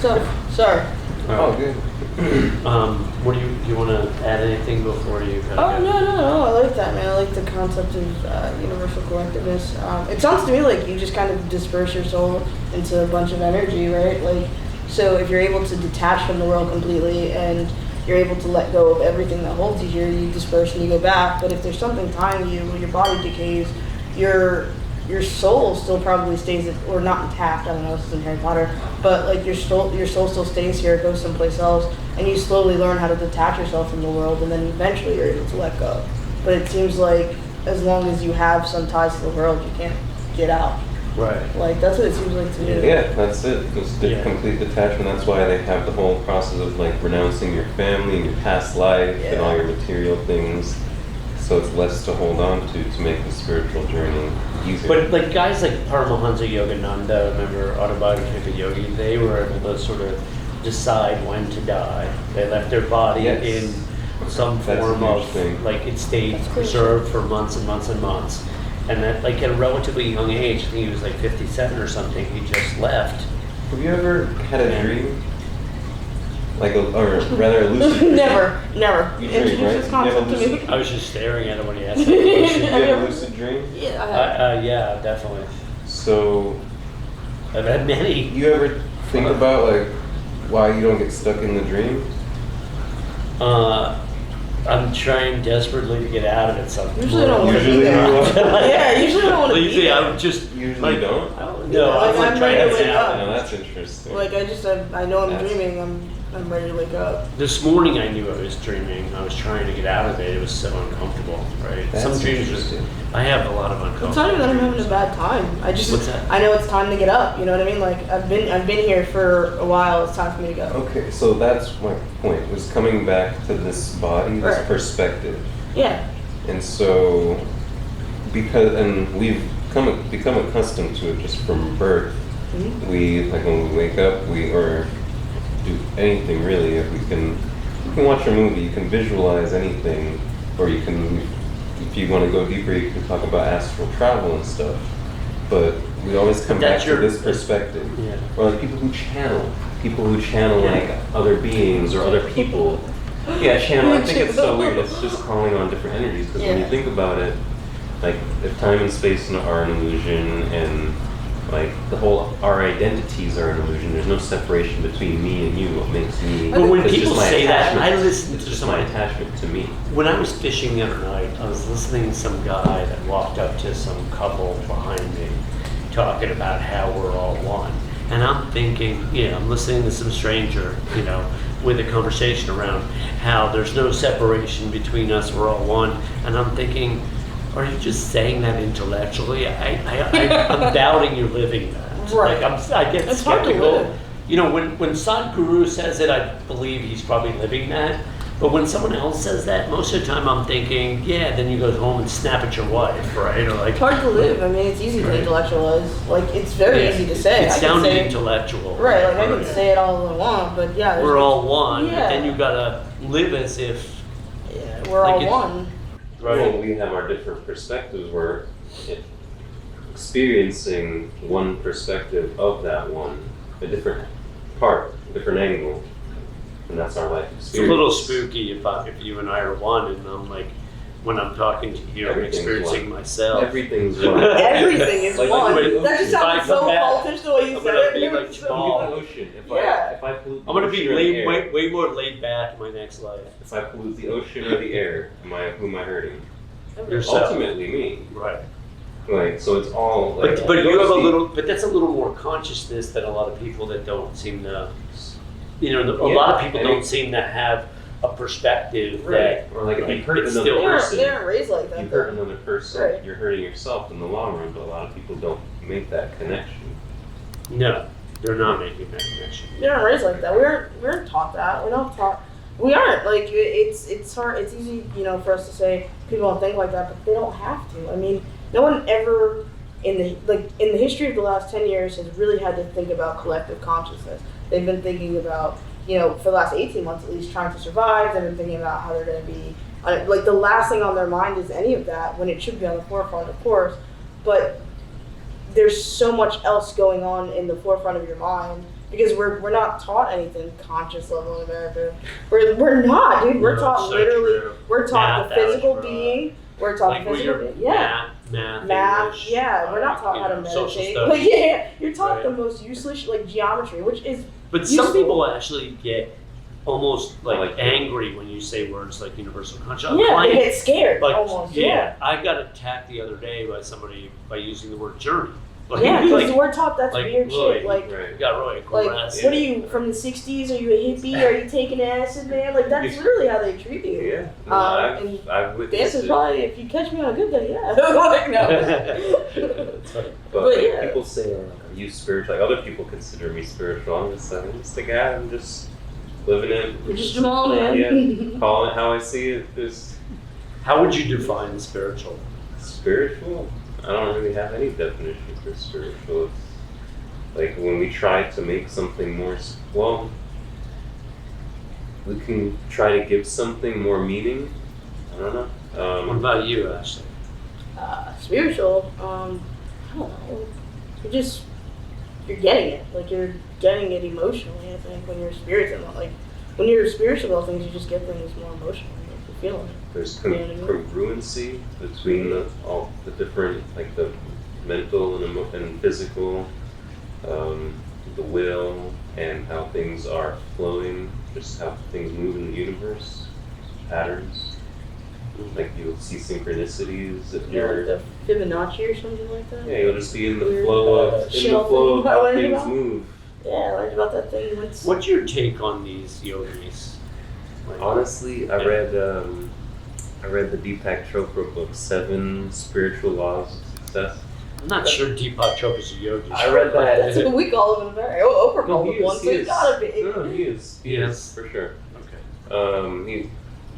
stuff. Sorry. Oh, good. What do you want to add anything before you? No. I like that, man. I like the concept of universal collectiveness. It sounds to me like you just kind of disperse your soul into a bunch of energy, right? Like, so if you're able to detach from the world completely and you're able to let go of everything that holds you here, you disperse and you go back. But if there's something tying you, when your body decays, your soul still probably stays, or not intact. I don't know, this is in Harry Potter, but like your soul still stays here, it goes someplace else, and you slowly learn how to detach yourself from the world, and then eventually you're able to let go. But it seems like as long as you have some ties to the world, you can't get out. Right. Like that's what it seems like to me. Yeah, that's it. It's complete detachment. That's why they have the whole process of like renouncing your family and your past life and all your material things. So it's less to hold on to make the spiritual journey easier. But like guys like Paramahansa Yogananda, remember Autobiography of Yogi, they were able to sort of decide when to die. They left their body in some form of, like it stayed preserved for months and months and months. And that like at a relatively young age, I think he was like 57 or something, he just left. Have you ever had a dream? Like or rather a lucid dream? Never. You dream, right? This concept to me. I was just staring at him when he asked me the question. You have a lucid dream? Yeah. Yeah, definitely. So, I've had many. You ever think about like why you don't get stuck in the dream? I'm trying desperately to get out of it sometimes. Usually I don't want to be there. Usually I don't want to be Usually there. I'm just... Usually like, don't? No, I'm like trying to get out. No, that's interesting. Like I know I'm dreaming, I'm ready to wake up. This morning I knew I was dreaming. I was trying to get out of it. It was so uncomfortable, right? That's some dreams interesting. I have a lot of uncomfortable It's not even that I'm dreams. having a bad time. What's that? I know it's time to get up. You know what I mean? Like I've been here for a while. It's time for me to go. Okay, so that's my point, was coming back to this body, this perspective. Yeah. And so, and we've become accustomed to it just from birth. Mm-hmm. We, like when we wake up, or do anything really, if you can watch a movie, you can visualize anything, or you can, if you want to go deeper, you can talk about astral travel and stuff. But we always come back to this perspective. Yeah. Or like people who channel like other beings or other people. Yeah, channel. I think it's so weird. It's just calling on different energies. Because when you think about it, like if time and space are an illusion, and like our identities are an illusion. There's no separation between me and you. What makes me? But when it's people just my say that, attachment. I listen It's to just some. my attachment to me. When I was fishing the other night, I was listening to some guy that walked up to some couple behind me, talking about how we're all one. And I'm thinking, I'm listening to some stranger, with a conversation around how there's no separation between us, we're all one. And I'm thinking, are you just saying that intellectually? I'm doubting you're living that. Right. Like I get It's hard to skeptical. live. When Sadhguru says it, I believe he's probably living that. But when someone else says that, most of the time I'm thinking, then you go home and snap at your wife, right? Or like, It's hard to live. I mean, it's easy to intellectualize. Like, it's very easy to say. It I can sounded say, intellectual. right, like I can say it all I want, but yeah. We're all one, Yeah. but then you gotta live as if... We're like all one. Right. Well, we have our different perspectives. We're experiencing one perspective of that one, a different part, a different angle, and that's our life experience. It's a little spooky if you and I are one, and I'm like, when I'm talking to you, I'm experiencing myself. Everything's one. Everything is one. That just sounds so cultish the way you said it. Be like Jamal. Ocean. If I pollute the I'm gonna be ocean way more laid back in my next life. If I pollute the ocean or the air, who am I hurting? Yourself. Ultimately, me. Right. Like, so it's all like. But you have a little. But that's a little more consciousness than a lot of people that don't seem to. A lot of people don't seem to have a perspective that. Or like if you hurt it's another still- person, They aren't raised like that. you hurt another person, Right. you're hurting yourself in the long run. But a lot of people don't make that connection. No, they're not making that connection. They aren't raised like that. We aren't taught that. We're not taught. We aren't. Like, it's hard. It's easy, for us to say people don't think like that, but they don't have to. I mean, no one ever in the history of the last 10 years has really had to think about collective consciousness. They've been thinking about, for the last 18 months at least, trying to survive. They've been thinking about how they're going to be, like, the last thing on their mind is any of that, when it should be on the forefront, of course. But there's so much else going on in the forefront of your mind because we're not taught anything conscious level in America. We're not, dude. We're No, taught so literally. true. We're taught Math, the physical algebra. being. We're taught Like the when physical you're being. Yeah. math, English, Yeah, we're not taught you how to know, social meditate. studies. Like, yeah, you're taught Right. the most useless, like geometry, which is But useful. some people actually get almost like Like that. angry when you say words like universal consciousness. Yeah, they get scared Like, almost. yeah, I got attacked the other day by somebody by using the word journey. Like, Yeah, because like, we're taught that's like, weird really, shit. Like, Right. you got really like aggressive. what are you from the '60s? Are you a hippie? Are you taking acid, man? Like that's literally how they treat you. Yeah. No, And I've the witnessed answer's it. probably if you catch me on a good day, yeah. Like, no. That's funny. But But like, yeah. people say, are you spiritual? Like other people consider me spiritual. I'm just a guy. I'm just living it. You're just Jamal, man. Yeah. Calling it how I see it. Just How would you define spiritual? spiritual. I don't really have any definition for spiritual. It's like when we try to make something more, well, we can try to give something more meaning. I don't know. What about you, Ashley? Spiritual. I don't know. You're getting it. Like you're getting it emotionally. I think when you're spiritual, like when you're spiritual about things, you just get things more emotionally. Like you're feeling it. There's You know what I mean? congruency between all the different, like the mental and physical, the will, and how things are flowing, just how things move in the universe, patterns. Like you'll see synchronicities if Yeah, you're. like the Fibonacci or something like that. Yeah, you'll just be in the Weird, flow of I how learned things about. move. Yeah, I learned about that thing once. What's your take on these yogis? Like, Honestly, I read the Deepak Chopra book, 7 Spiritual Laws of Success. I'm not sure Deepak Chopra's a yogi. I read that. That's what we call him in America. Oh, Oprah No, called he him is. one, so He it's is. gotta be. No, he is. He Yes. is for sure. Okay.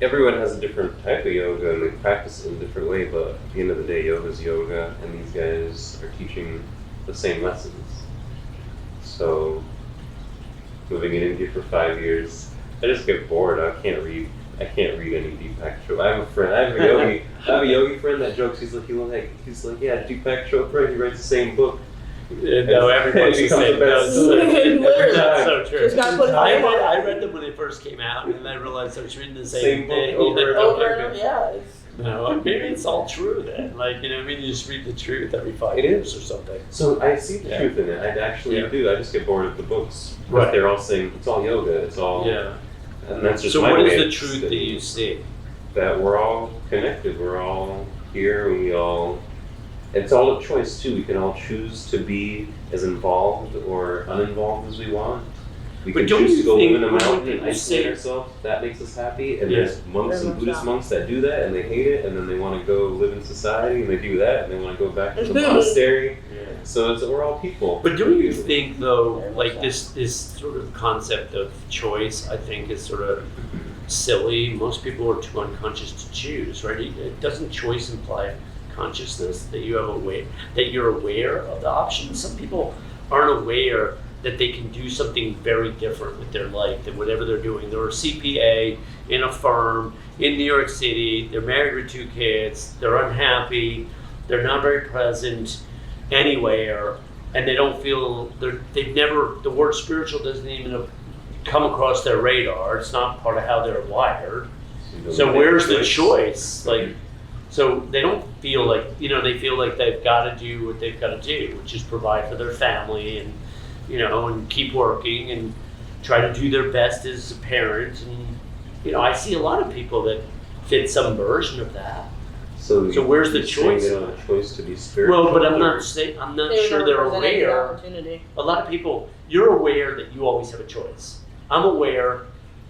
Everyone has a different type of yoga and they practice it in a different way, but at the end of the day, yoga is yoga, and these guys are teaching the same lessons. So, living in India for 5 years, I just get bored. I can't read any Deepak Chopra. I have a yogi friend that jokes. He's like, yeah, Deepak Chopra. He writes the same book. No, everybody's the It becomes same. the No, best. it's so true. Literally. That's so true. Just gotta put it on your I mind. read them when they first came out, and then I realized I was reading the Same same book thing. over and Over and over, yeah. No, maybe it's all true then. Like, you know, maybe you just read the truth every 5 It years or something. So I see the Yeah. truth in it. I actually Yeah. do. I just get bored of the books. Right. But they're all saying it's all yoga. It's all. Yeah. And that's just So my what way is the of truth that saying you see? that we're all connected. We're all here, and we all. It's all a choice too. We can all choose to be as involved or uninvolved as we want. We But can don't choose you to go think live in a when mountain and people isolate say- ourselves. That makes us happy. And Yeah. there's monks Very and much Buddhist so. monks that do that, and they hate it, and then they want to go live in society, and they do that, and they want to go back to the monastery. So we're all people. But don't you think though, like this sort of concept of choice, I think is sort of silly. Most people are too unconscious to choose, right? Doesn't choice imply consciousness that you have that you're aware of the options? Some people aren't aware that they can do something very different with their life than whatever they're doing. They're a CPA in a firm in New York City. They're married with 2 kids. They're unhappy. They're not very present anywhere, and they don't feel the word spiritual doesn't even come across their radar. It's not part of how they're wired. So where's the choice? Like, so they don't feel like, they feel like they've got to do what they've got to do, which is provide for their family and, and keep working and try to do their best as a parent. And, I see a lot of people that fit some version of that. So where's the you're saying choice? They don't have a choice to be spiritual. Well, but I'm or- not sure they're aware. Opportunity. A lot of people, you're aware that you always have a choice. I'm aware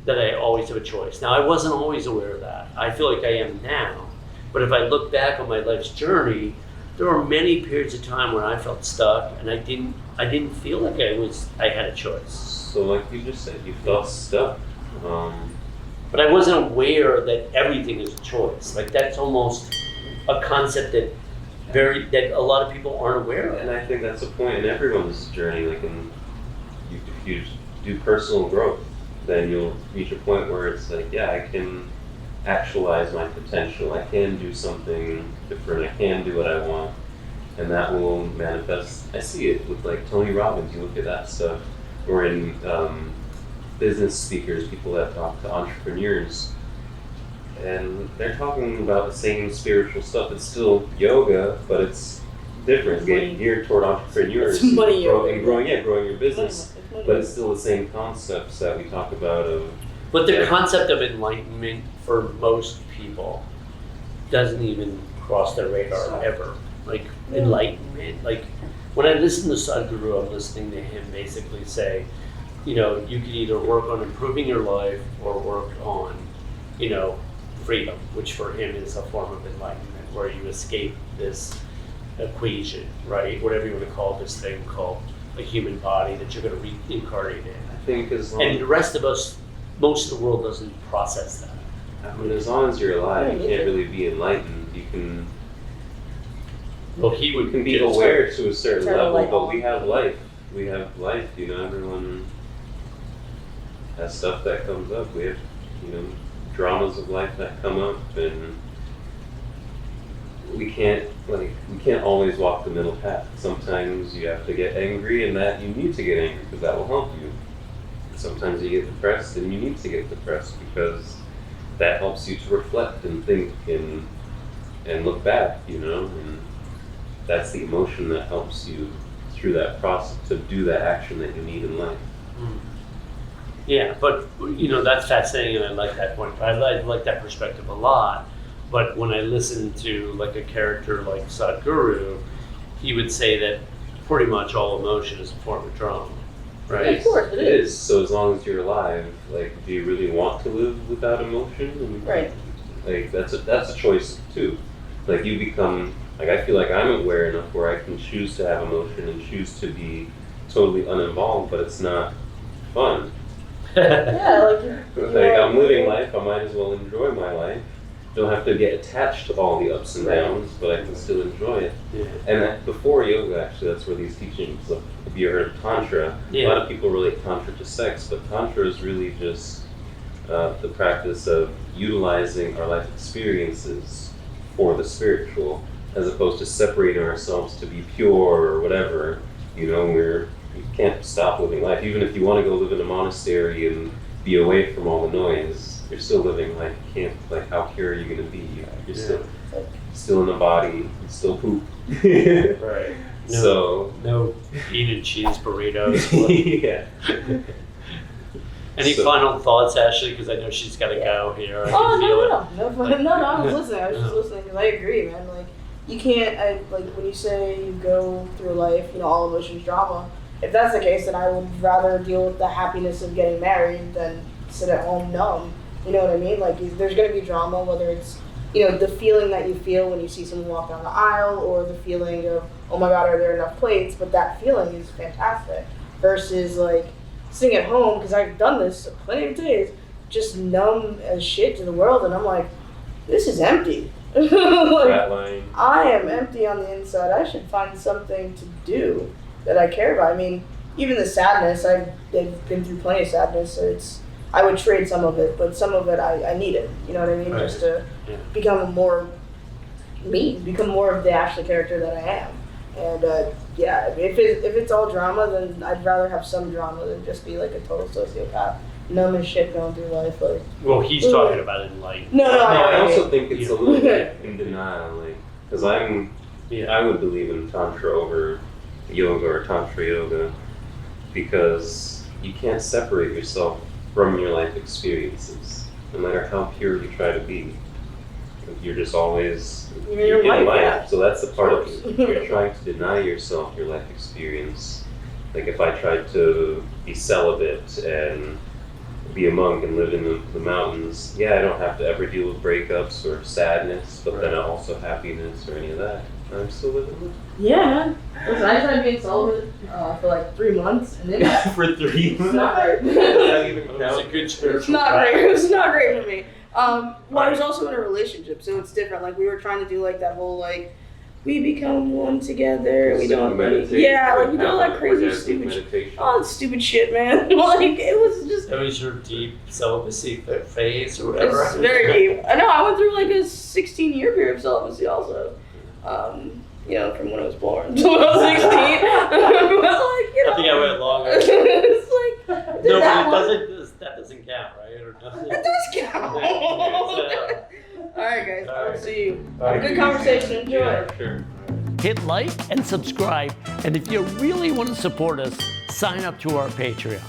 that I always have a choice. Now, I wasn't always aware of that. I feel like I am now. But if I look back on my life's journey, there were many periods of time where I felt stuck, and I didn't feel like I had a choice. So like you just said, you felt stuck. But I wasn't aware that everything is a choice. Like that's almost a concept that a lot of people aren't aware of. And I think that's a point in everyone's journey. Like, if you do personal growth, then you'll reach a point where it's like, yeah, I can actualize my potential. I can do something different. I can do what I want, and that will manifest. I see it with like Tony Robbins. You look at that stuff. or in business speakers, people that talk to entrepreneurs, and they're talking about the same spiritual stuff. It's still yoga, but it's different, geared toward entrepreneurs It's money and growing your business. It's money. But it's still the same concepts that we talk about of. But the concept of enlightenment for most people doesn't even cross their radar ever. Like enlightenment, like when I listen to Sadhguru, I'm listening to him basically say, you could either work on improving your life or work on, freedom, which for him is a form of enlightenment, where you escape this equation, right? Whatever you want to call this thing called a human body that you're going to reincarnate in. I think And the rest of us, most of the world doesn't process that. I mean, as long as you're alive, you can't really be enlightened. You can. Well, You can be aware to a certain Turn the level, light but on. we have life. We have life. Everyone has stuff that comes up. We have, dramas of life that come up, and we can't always walk the middle path. Sometimes you have to get angry, and that you need to get angry because that will help you. Sometimes you get depressed, and you need to get depressed because that helps you to reflect and think and look back, and that's the emotion that helps you through that process to do that action that you need in life. Yeah, but that's fascinating, and I like that point. I like that perspective a lot. But when I listen to like a character like Sadhguru, he would say that pretty much all emotion is a form of drama, right? Of course, It is. So as long as you're alive, do you really want to live without emotion? And, Right. That's a choice too. You become. I feel like I'm aware enough where I can choose to have emotion and choose to be totally uninvolved, but it's not fun. Yeah, I'm living life, I might as well enjoy my life. Don't have to get attached to all the ups and downs, but I can still enjoy it. Yeah. And before yoga, actually, that's where these teachings, if you heard of Tantra, a lot of people relate Tantra to sex, but Tantra is really just the practice of utilizing our life experiences for the spiritual, as opposed to separating ourselves to be pure or whatever. You can't stop living life. Even if you want to go live in a monastery and be away from all the noise, you're still living life. You can't, how pure are you going to be? You're still in the body, you still poop. Right. No bean and cheese burritos. Yeah. Any final thoughts, Ashley? Because I know she's got to go here. I can Oh, feel it. no, I was listening. I was just listening because I agree, man. You can't, when you say you go through life, all emotions, drama. If that's the case, then I would rather deal with the happiness of getting married than sit at home numb. You know what I mean? There's going to be drama, whether it's, the feeling that you feel when you see someone walk down the aisle, or the feeling of, oh my God, are there enough plates? But that feeling is fantastic. Versus, sitting at home, because I've done this plenty of days, just numb as shit to the world, and I'm like, this is empty. Flatline. I am empty on the inside. I should find something to do that I care about. I mean, even the sadness, I've been through plenty of sadness, so I would trade some of it, but some of it I need it, you know what I mean? Right. Just to become more me, become more of the Ashley character that I am. And if it's all drama, then I'd rather have some drama than just be a total sociopath. Numb as shit going through life. Well, he's talking about enlightenment. No, I also think it's a little bit in denial, because I would believe in Tantra over yoga or Tantra yoga, because you can't separate yourself from your life experiences, no matter how pure you try to be. You're just always You're in life, yeah. So that's the part of it. You're trying to deny yourself your life experience. If I tried to be celibate and be a monk and live in the mountains, I don't have to ever deal with breakups or sadness, but then also happiness or any of that. I'm still living life. Yeah, man. Listen, I tried being celibate for 3 months, and then For 3 months? it's not great. It's a good spiritual It's not great. It was not great for me. I was also in a relationship, so it's different. We were trying to do that whole we become one together. We don't meditate. we do all that crazy stupid meditation. that stupid shit, man. It was just. That was your deep celibacy phase or whatever. It's very deep. I know. I went through a 16-year period of celibacy also. From when I was born to when I was 16. But I think I went longer. It's or doesn't It it? does count. All right, guys. All I'll right. see you. Bye. Good conversation. Enjoy. Yeah, sure. Hit like and subscribe. And if you really want to support us, sign up to our Patreon.